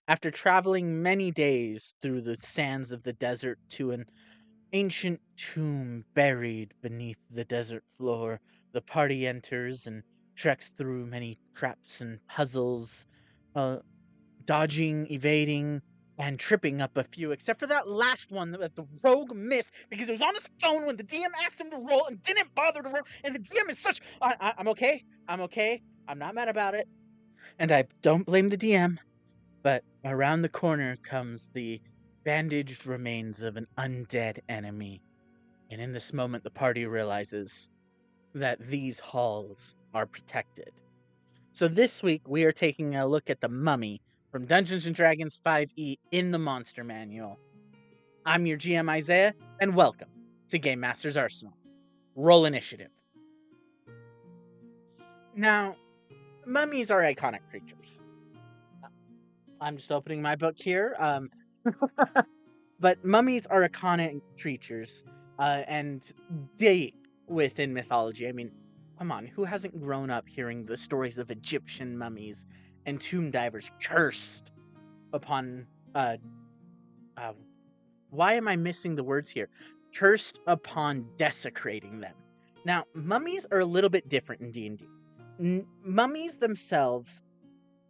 After traveling many days through the sands of the desert to an ancient tomb buried beneath the desert floor, the party enters and treks through many traps and puzzles, uh, dodging, evading, and tripping up a few, except for that last one that the rogue missed because it was on his phone when the DM asked him to roll and didn't bother to roll. And the DM is such. I'm okay. I'm okay. I'm not mad about it. And I don't blame the DM. But around the corner comes the bandaged remains of an undead enemy. And in this moment, the party realizes that these halls are protected. So this week, we are taking a look at the Mummy from Dungeons & Dragons 5e in the Monster Manual. I'm your GM Isaiah, and welcome to Game Master's Arsenal. Roll initiative. Now, mummies are iconic creatures. I'm just opening my book here. But mummies are iconic creatures, and deep within mythology. I mean, come on, who hasn't grown up hearing the stories of Egyptian mummies and tomb divers cursed upon uh why am I missing the words here? Cursed upon desecrating them. Now, mummies are a little bit different in D&D. Mummies themselves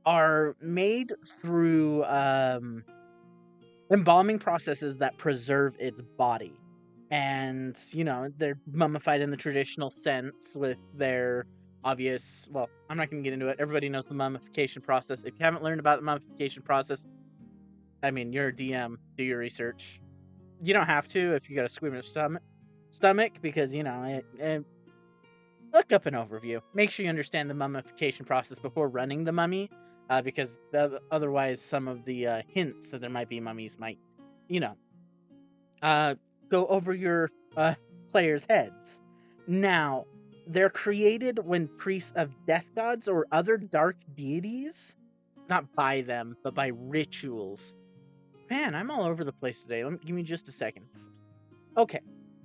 are made through embalming processes that preserve its body. And, they're mummified in the traditional sense with their obvious, well, I'm not going to get into it. Everybody knows the mummification process. If you haven't learned about the mummification process, I mean, you're a DM, do your research. You don't have to if you got a squeamish stomach because, look up an overview. Make sure you understand the mummification process before running the mummy, because otherwise some of the hints that there might be mummies might, you know, uh, go over your players' heads. Now, they're created when priests of death gods or other dark deities, not by them, but by rituals. Man, I'm all over the place today. Give me just a second. Okay,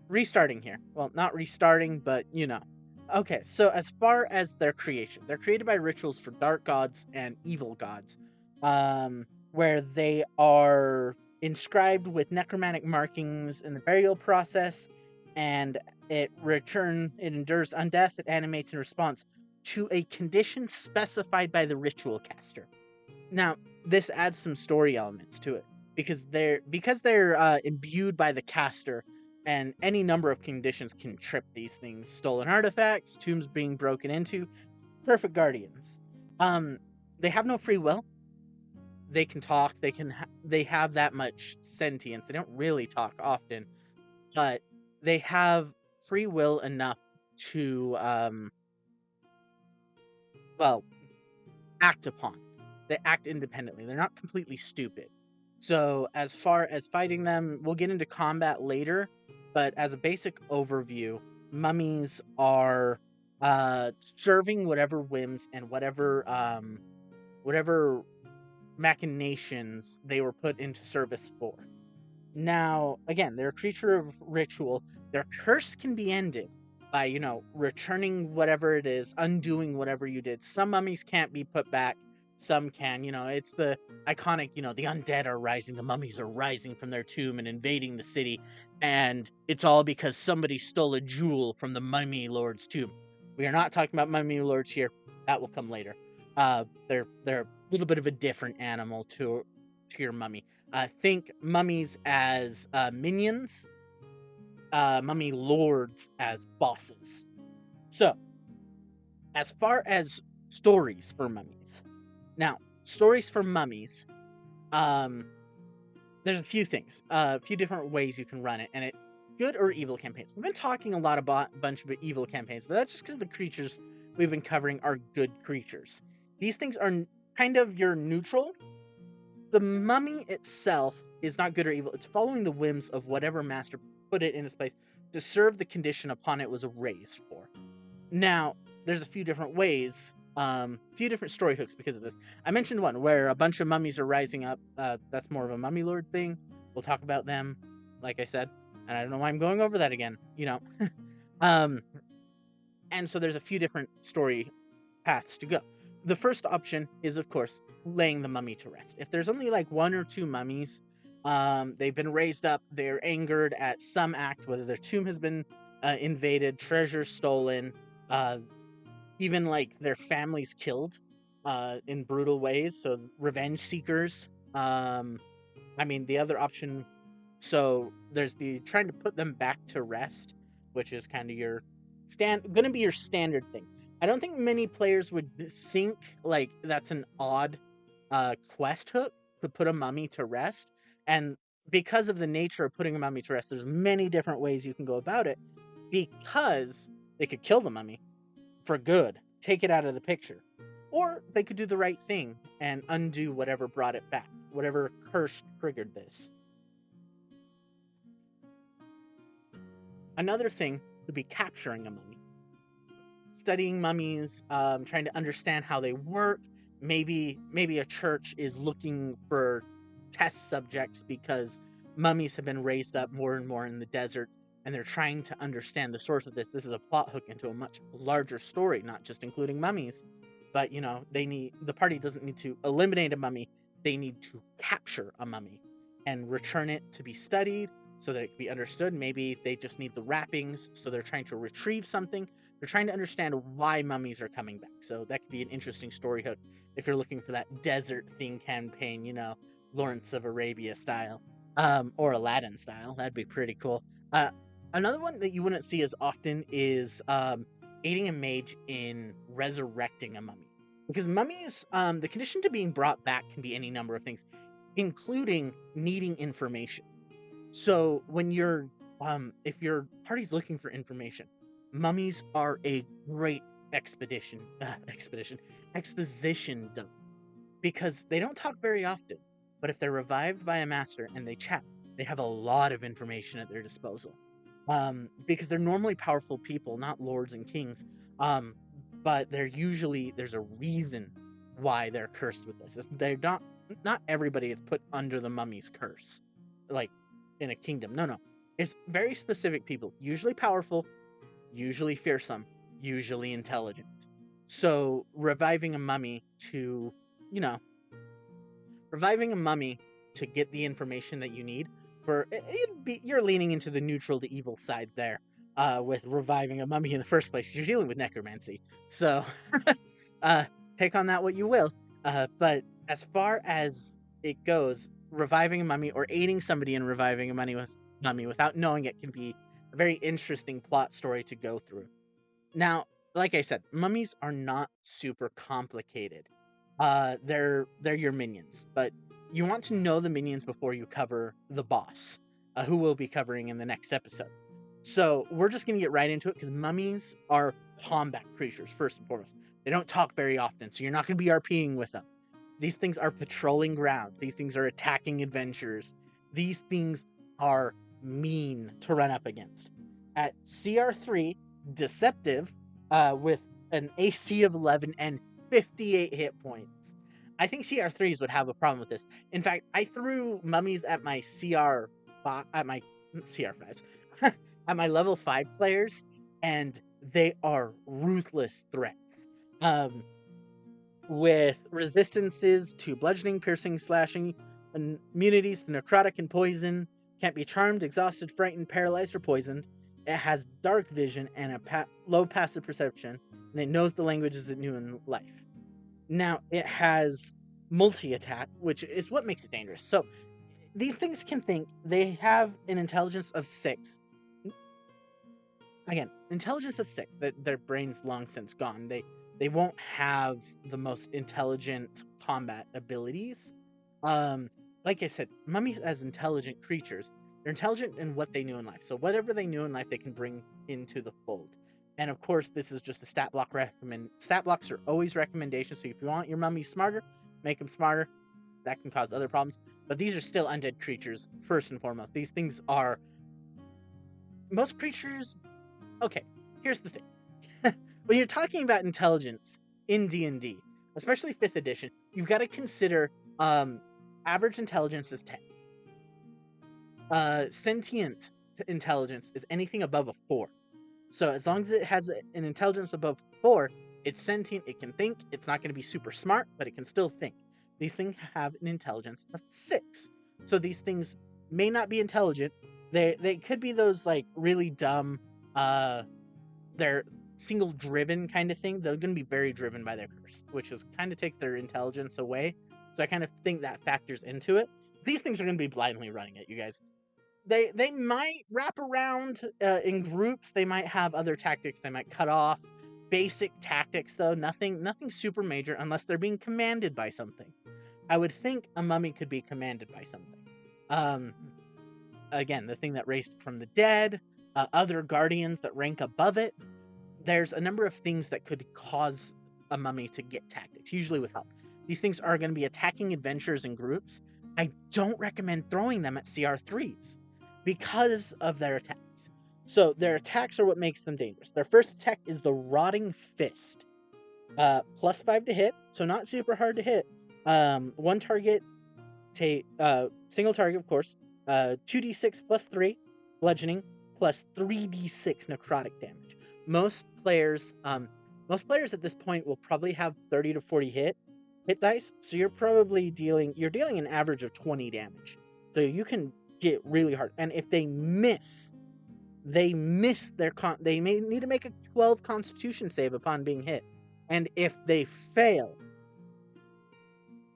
restarting here. Well, not restarting, but Okay, so as far as their creation, they're created by rituals for dark gods and evil gods, where they are inscribed with necromantic markings in the burial process, and it endures undeath, it animates in response to a condition specified by the ritual caster. Now, this adds some story elements to it because they're imbued by the caster, and any number of conditions can trip these things: stolen artifacts, tombs being broken into, perfect guardians. Um, they have no free will. They can talk. They have that much sentience. They don't really talk often, but they have free will enough to well, act upon. They act independently. They're not completely stupid. So as far as fighting them, we'll get into combat later, but as a basic overview, mummies are serving whatever whims and whatever machinations they were put into service for. Now, again, they're a creature of ritual. Their curse can be ended by, returning whatever it is, undoing whatever you did. Some mummies can't be put back, some can. It's the iconic, the undead are rising, the mummies are rising from their tomb and invading the city, and it's all because somebody stole a jewel from the mummy lord's tomb. We are not talking about mummy lords here. That will come later. They're a little bit of a different animal to your mummy. Think mummies as minions, mummy lords as bosses. So, as far as stories for mummies, now stories for mummies, um, there's a few things, a few different ways you can run it, and good or evil campaigns. We've been talking a lot about a bunch of evil campaigns, but that's just because the creatures we've been covering are good creatures. These things are kind of your neutral. The mummy itself is not good or evil. It's following the whims of whatever master put it in its place to serve the condition upon it was raised for. Now, there's a few different ways, few different story hooks because of this. I mentioned one where a bunch of mummies are rising up. That's more of a mummy lord thing. We'll talk about them, like I said, and I don't know why I'm going over that again. um, and so there's a few different story paths to go. the first option is, of course, laying the mummy to rest. If there's only like one or two mummies, they've been raised up, they're angered at some act, whether their tomb has been invaded, treasure stolen, uh, even like their families killed in brutal ways. So revenge seekers. I mean, the other option. So there's the trying to put them back to rest, which is kind of your going to be your standard thing. I don't think many players would think like that's an odd quest hook to put a mummy to rest, and because of the nature of putting a mummy to rest, there's many different ways you can go about it. Because they could kill the mummy for good, take it out of the picture, or they could do the right thing and undo whatever brought it back, whatever curse triggered this. Another thing would be capturing a mummy, studying mummies, trying to understand how they work. Maybe a church is looking for test subjects because mummies have been raised up more and more in the desert, and they're trying to understand the source of this. This is a plot hook into a much larger story, not just including mummies. But the party doesn't need to eliminate a mummy; they need to capture a mummy and return it to be studied so that it can be understood. Maybe they just need the wrappings, so they're trying to retrieve something. They're trying to understand why mummies are coming back. So that could be an interesting story hook if you're looking for that desert theme campaign, Lawrence of Arabia style, or Aladdin style. That'd be pretty cool. Another one that you wouldn't see as often is aiding a mage in resurrecting a mummy. Because mummies, the condition to being brought back can be any number of things, including needing information. So when if your party's looking for information, mummies are a great exposition dump, because they don't talk very often. But if they're revived by a master and they chat, they have a lot of information at their disposal. Because they're normally powerful people, not lords and kings. But there's a reason why they're cursed with this. They're not everybody is put under the mummy's curse, like in a kingdom. No, it's very specific people, usually powerful, usually fearsome, usually intelligent. So reviving a mummy to, you know, reviving a mummy to get the information that you need you're leaning into the neutral to evil side there. With reviving a mummy in the first place, you're dealing with necromancy. So, uh, take on that what you will. But as far as it goes, reviving a mummy or aiding somebody in reviving a mummy without knowing it can be a very interesting plot story to go through. Now, like I said, mummies are not super complicated. They're your minions, but you want to know the minions before you cover the boss, who we'll be covering in the next episode. So we're just gonna get right into it because mummies are combat creatures first and foremost. They don't talk very often, so you're not gonna be RPing with them. These things are patrolling ground. These things are attacking adventurers. These things are mean to run up against. At CR3, Deceptive, with an AC of 11 and 58 hit points. I think CR3s would have a problem with this. In fact, I threw mummies at my CR5s, at my level 5 players, and they are ruthless threats. With resistances to bludgeoning, piercing, slashing, immunities to necrotic and poison, can't be charmed, exhausted, frightened, paralyzed, or poisoned. It has dark vision and a low passive perception, and it knows the languages it knew in life. Now, it has multi-attack, which is what makes it dangerous. So, these things can think. They have an intelligence of 6. Again, intelligence of 6. Their brain's long since gone. They won't have the most intelligent combat abilities. Like I said, mummies as intelligent creatures, they're intelligent in what they knew in life. So whatever they knew in life, they can bring into the fold. And of course, this is just a stat block recommend. Stat blocks are always recommendations. So if you want your mummy smarter, make them smarter. That can cause other problems. But these are still undead creatures, first and foremost. These things are... Most creatures... Okay, here's the thing. When you're talking about intelligence in D&D, especially 5th edition, you've got to consider average intelligence is 10. Sentient intelligence is anything above a 4. So as long as it has an intelligence above 4, It's sentient, it can think, it's not going to be super smart, but it can still think. These things have an intelligence of 6. So these things may not be intelligent. They could be those like really dumb, they're single driven kind of thing. They're going to be very driven by their curse, which is kind of takes their intelligence away. So I kind of think that factors into it. These things are going to be blindly running at you guys. They might wrap around in groups. They might have other tactics. They might cut off. Basic tactics though, nothing super major unless they're being commanded by something. I would think a mummy could be commanded by something. Um, Again, the thing that raised from the dead, other guardians that rank above it. There's a number of things that could cause a mummy to get tactics, usually with help. These things are going to be attacking adventurers in groups. I don't recommend throwing them at CR3s because of their attacks. So their attacks are what makes them dangerous. Their first attack is the Rotting Fist. +5 to hit, so not super hard to hit. One target, single target, of course. 2d6 +3 bludgeoning, plus 3d6 necrotic damage. Most players at this point will probably have 30 to 40 hit dice, so you're dealing an average of 20 damage. So you can get really hard, and if they miss they may need to make a 12 Constitution save upon being hit, and if they fail,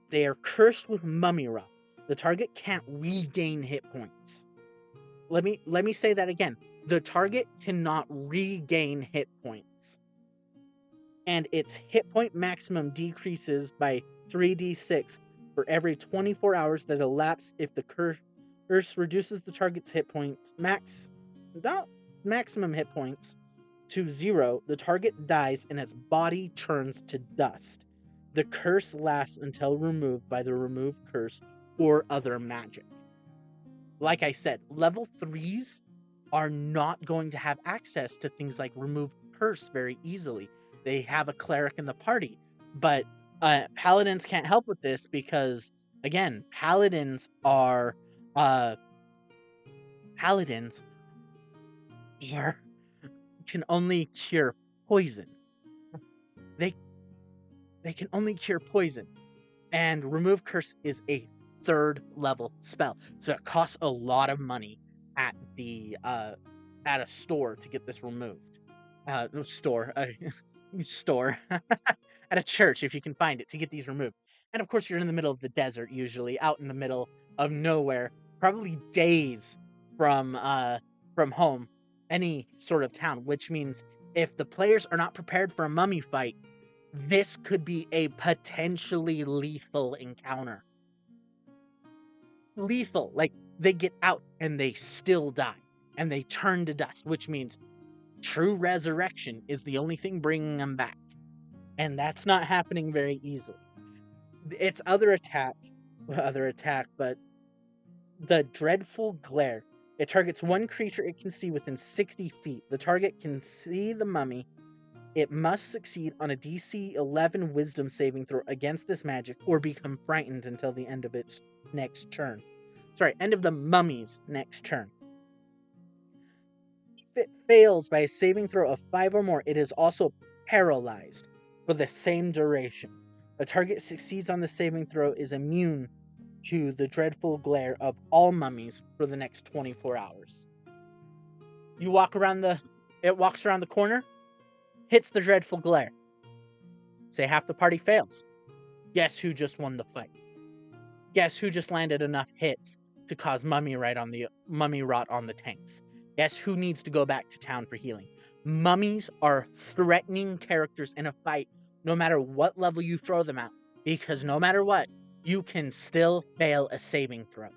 they are cursed with mummy rot. The target can't regain hit points. Let me say that again. The target cannot regain hit points, and its hit point maximum decreases by 3d6 for every 24 hours that elapse if the curse reduces the target's hit points maximum hit points to 0. The target dies and its body turns to dust. The curse lasts until removed by the remove curse or other magic. Like I said, level 3s are not going to have access to things like remove curse very easily. They have a cleric in the party, but paladins can't help with this because, again, paladins can only cure poison. They can only cure poison, and remove curse is a 3rd level spell, so it costs a lot of money at the at a store to get this removed. Store at a church if you can find it to get these removed. And of course, you're in the middle of the desert, usually out in the middle of nowhere, probably days from home, any sort of town. Which means if the players are not prepared for a mummy fight, this could be a potentially lethal encounter. Lethal, like they get out and they still die and they turn to dust, which means true resurrection is the only thing bringing them back, and that's not happening very easily. Its other attack, but the Dreadful Glare. It targets one creature it can see within 60 feet. The target can see the mummy. It must succeed on a DC 11 Wisdom saving throw against this magic, or become frightened until the end of its next turn. Sorry, end of the mummy's next turn. If it fails by a saving throw of 5 or more, it is also paralyzed for the same duration. A target succeeds on the saving throw is immune to the Dreadful Glare of all mummies for the next 24 hours. It walks around the corner, hits the Dreadful Glare. Say half the party fails. Guess who just won the fight? Guess who just landed enough hits to cause mummy rot on the tanks? Guess who needs to go back to town for healing? Mummies are threatening characters in a fight, no matter what level you throw them at, because no matter what, you can still fail a saving throw.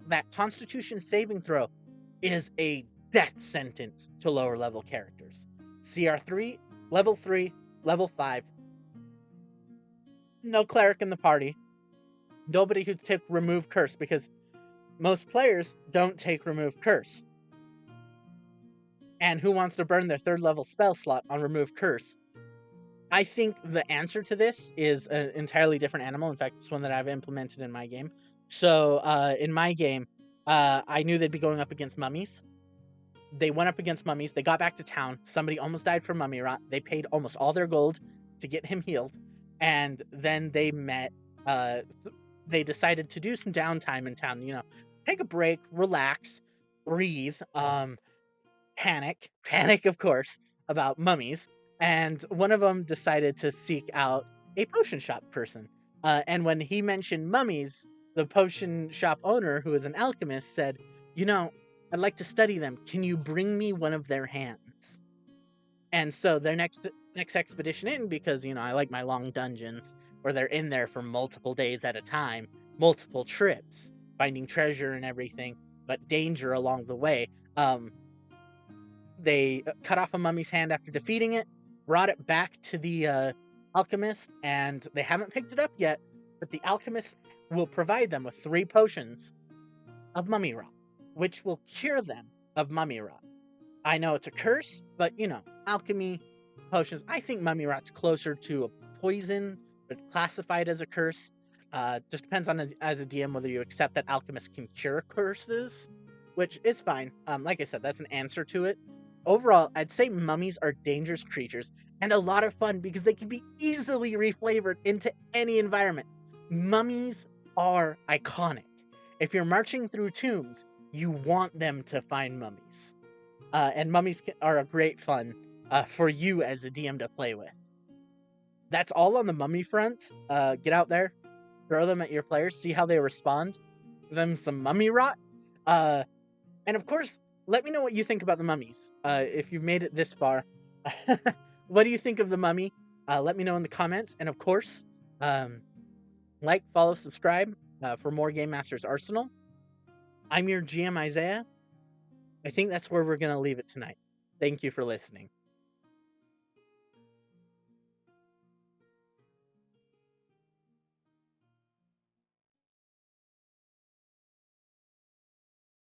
That Constitution saving throw is a death sentence to lower level characters. CR3, level 3, level 5. No cleric in the party. Nobody who took remove curse, because most players don't take remove curse. And who wants to burn their 3rd level spell slot on remove curse? I think the answer to this is an entirely different animal. In fact, it's one that I've implemented in my game. So in my game, I knew they'd be going up against mummies. they went up against mummies. They got back to town. Somebody almost died from mummy rot. They paid almost all their gold to get him healed, and then they met. They decided to do some downtime in town. You know, take a break, relax, breathe. Panic, of course, about mummies. And one of them decided to seek out a potion shop person. And when he mentioned mummies, the potion shop owner, who is an alchemist, said, "You know, I'd like to study them. Can you bring me one of their hands?" And so their next expedition in, because I like my long dungeons where they're in there for multiple days at a time, multiple trips, finding treasure and everything, but danger along the way. They cut off a mummy's hand after defeating it, brought it back to the alchemist, and they haven't picked it up yet, but the alchemist will provide them with 3 potions of mummy rot, which will cure them of mummy rot. I know it's a curse, but alchemy potions. I think mummy rot's closer to a poison, but classified as a curse. Just depends on as a DM whether you accept that alchemists can cure curses, which is fine. Like I said, that's an answer to it. Overall, I'd say mummies are dangerous creatures and a lot of fun because they can be easily reflavored into any environment. Mummies are iconic. If you're marching through tombs, you want them to find mummies. And mummies are a great fun for you as a DM to play with. That's all on the mummy front. Get out there, throw them at your players, see how they respond. Give them some mummy rot. And of course, let me know what you think about the mummies. If you've made it this far, what do you think of the mummy? Let me know in the comments. And of course, like, follow, subscribe for more Game Master's Arsenal. I'm your GM, Isaiah. I think that's where we're going to leave it tonight. Thank you for listening.